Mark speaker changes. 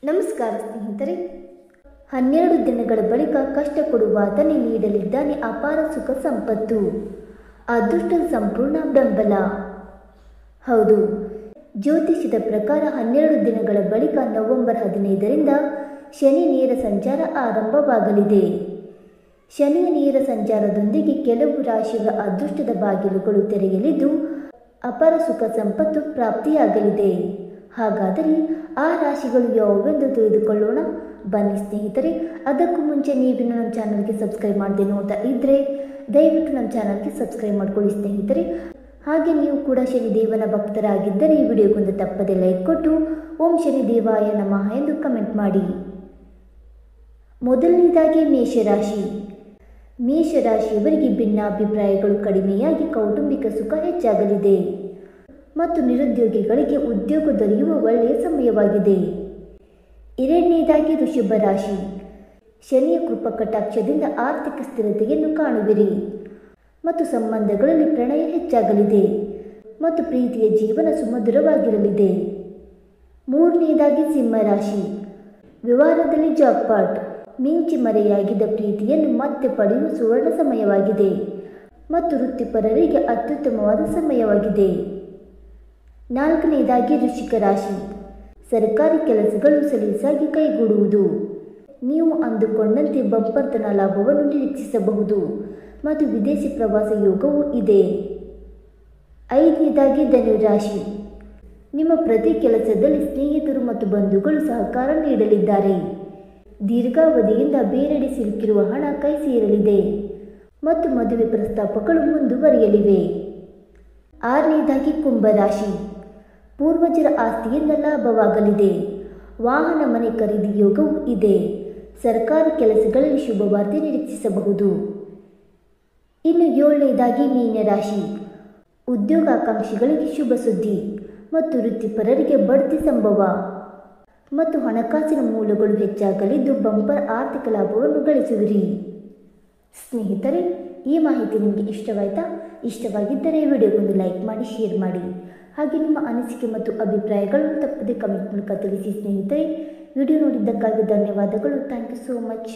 Speaker 1: ನಮಸ್ಕಾರ ಸ್ನೇಹಿತರೆ. 12 ದಿನಗಳ ಬಳಿಕ ಕಷ್ಟ ಕೊಡುವಾತನೇ ನೀಡಲಿದ್ದಾನೆ ಅಪಾರ ಸುಖ ಸಂಪತ್ತು, ಅದೃಷ್ಟದ ಸಂಪೂರ್ಣ ಬೆಂಬಲ. ಹೌದು, ಜ್ಯೋತಿಷ್ಯದ ಪ್ರಕಾರ 12 ದಿನಗಳ ಬಳಿಕ ನವೆಂಬರ್ 15ರಿಂದ ಶನಿ ನೇರ ಸಂಚಾರ ಆರಂಭವಾಗಲಿದೆ. ಶನಿಯ ನೇರ ಸಂಚಾರದೊಂದಿಗೆ ಕೆಲವು ರಾಶಿಗಳ ಅದೃಷ್ಟದ ಬಾಗಿಲುಗಳು ತೆರೆಯಲಿದ್ದು ಅಪಾರ ಸುಖ ಸಂಪತ್ತು ಪ್ರಾಪ್ತಿಯಾಗಲಿದೆ. ಹಾಗಾದರೆ ಆ ರಾಶಿಗಳು ಯಾವುವೆಂದು ತಿಳಿದುಕೊಳ್ಳೋಣ ಬನ್ನಿ ಸ್ನೇಹಿತರೆ. ಅದಕ್ಕೂ ಮುಂಚೆ ನೀವಿನ್ನು ನಮ್ಮ ಚಾನಲ್ಗೆ ಸಬ್ಸ್ಕ್ರೈಬ್ ಮಾಡದೆ ನೋಡ್ತಾ ಇದ್ದರೆ ದಯವಿಟ್ಟು ನಮ್ಮ ಚಾನಲ್ಗೆ ಸಬ್ಸ್ಕ್ರೈಬ್ ಮಾಡ್ಕೊಳ್ಳಿ ಸ್ನೇಹಿತರೆ. ಹಾಗೆ ನೀವು ಕೂಡ ಶನಿದೇವನ ಭಕ್ತರಾಗಿದ್ದರೆ ಈ ವಿಡಿಯೋಗೊಂದು ತಪ್ಪದೆ ಲೈಕ್ ಕೊಟ್ಟು ಓಂ ಶನಿದೇವಾಯ ನಮಃ ಎಂದು ಕಮೆಂಟ್ ಮಾಡಿ. ಮೊದಲನೇದಾಗಿ ಮೇಷರಾಶಿ. ಮೇಷರಾಶಿಯವರಿಗೆ ಭಿನ್ನಾಭಿಪ್ರಾಯಗಳು ಕಡಿಮೆಯಾಗಿ ಕೌಟುಂಬಿಕ ಸುಖ ಹೆಚ್ಚಾಗಲಿದೆ ಮತ್ತು ನಿರುದ್ಯೋಗಿಗಳಿಗೆ ಉದ್ಯೋಗ ದೊರೆಯುವ ಒಳ್ಳೆಯ ಸಮಯವಾಗಿದೆ. ಎರಡನೇದಾಗಿ ವೃಷಭ ರಾಶಿ. ಶನಿಯ ಕೃಪಾ ಕಟಾಕ್ಷದಿಂದ ಆರ್ಥಿಕ ಸ್ಥಿರತೆಯನ್ನು ಕಾಣುವಿರಿ ಮತ್ತು ಸಂಬಂಧಗಳಲ್ಲಿ ಪ್ರಣಯ ಹೆಚ್ಚಾಗಲಿದೆ ಮತ್ತು ಪ್ರೀತಿಯ ಜೀವನ ಸುಮಧುರವಾಗಿರಲಿದೆ. ಮೂರನೇದಾಗಿ ಸಿಂಹರಾಶಿ. ವ್ಯವಹಾರದಲ್ಲಿ ಜಾಕ್ಪಾಟ್, ಮಿಂಚಿ ಮರೆಯಾಗಿದ್ದ ಪ್ರೀತಿಯನ್ನು ಮತ್ತೆ ಪಡೆಯುವ ಸುವರ್ಣ ಸಮಯವಾಗಿದೆ ಮತ್ತು ವೃತ್ತಿಪರರಿಗೆ ಅತ್ಯುತ್ತಮವಾದ ಸಮಯವಾಗಿದೆ. ನಾಲ್ಕನೇದಾಗಿ ವೃಶ್ಚಿಕ ರಾಶಿ. ಸರ್ಕಾರಿ ಕೆಲಸಗಳು ಸಲೀಸಾಗಿ ಕೈಗೂಡುವುದು. ನೀವು ಅಂದುಕೊಂಡಂತೆ ಬಂಪರ್ ಧನ ಲಾಭವನ್ನು ನಿರೀಕ್ಷಿಸಬಹುದು ಮತ್ತು ವಿದೇಶಿ ಪ್ರವಾಸ ಯೋಗವೂ ಇದೆ. ಐದನೇದಾಗಿ ಧನುರಾಶಿ. ನಿಮ್ಮ ಪ್ರತಿ ಕೆಲಸದಲ್ಲಿ ಸ್ನೇಹಿತರು ಮತ್ತು ಬಂಧುಗಳು ಸಹಕಾರ ನೀಡಲಿದ್ದಾರೆ. ದೀರ್ಘಾವಧಿಯಿಂದ ಬೇರೆಡೆ ಸಿಲುಕಿರುವ ಹಣ ಕೈ ಸೇರಲಿದೆ ಮತ್ತು ಮದುವೆ ಪ್ರಸ್ತಾಪಗಳು ಮುಂದುವರಿಯಲಿವೆ. ಆರನೇದಾಗಿ ಕುಂಭರಾಶಿ. ಪೂರ್ವಜರ ಆಸ್ತಿಯಿಂದ ಲಾಭವಾಗಲಿದೆ. ವಾಹನ ಮನೆ ಖರೀದಿ ಯೋಗವೂ ಇದೆ. ಸರ್ಕಾರಿ ಕೆಲಸಗಳಲ್ಲಿ ಶುಭ ವಾರ್ತೆ ನಿರೀಕ್ಷಿಸಬಹುದು. ಇನ್ನು ಏಳನೇದಾಗಿ ಮೀನರಾಶಿ. ಉದ್ಯೋಗಾಕಾಂಕ್ಷಿಗಳಿಗೆ ಶುಭ ಸುದ್ದಿ ಮತ್ತು ವೃತ್ತಿಪರರಿಗೆ ಬಡ್ತಿ ಸಂಭವ ಮತ್ತು ಹಣಕಾಸಿನ ಮೂಲಗಳು ಹೆಚ್ಚಾಗಲಿದ್ದು ಬಂಪರ್ ಆರ್ಥಿಕ ಲಾಭವನ್ನು ಗಳಿಸುವಿರಿ. ಸ್ನೇಹಿತರೆ, ಈ ಮಾಹಿತಿ ನಿಮಗೆ ಇಷ್ಟವಾಯಿತಾ? ಇಷ್ಟವಾಗಿದ್ದರೆ ವಿಡಿಯೋಗೊಂದು ಲೈಕ್ ಮಾಡಿ, ಶೇರ್ ಮಾಡಿ. ಹಾಗೆ ನಿಮ್ಮ ಅನಿಸಿಕೆ ಮತ್ತು ಅಭಿಪ್ರಾಯಗಳನ್ನು ತಪ್ಪದೆ ಕಮೆಂಟ್ ಮೂಲಕ ತಿಳಿಸಿ ಸ್ನೇಹಿತರೆ. ವಿಡಿಯೋ ನೋಡಿದ್ದಕ್ಕಾಗಿ ಧನ್ಯವಾದಗಳು. Thank you so much.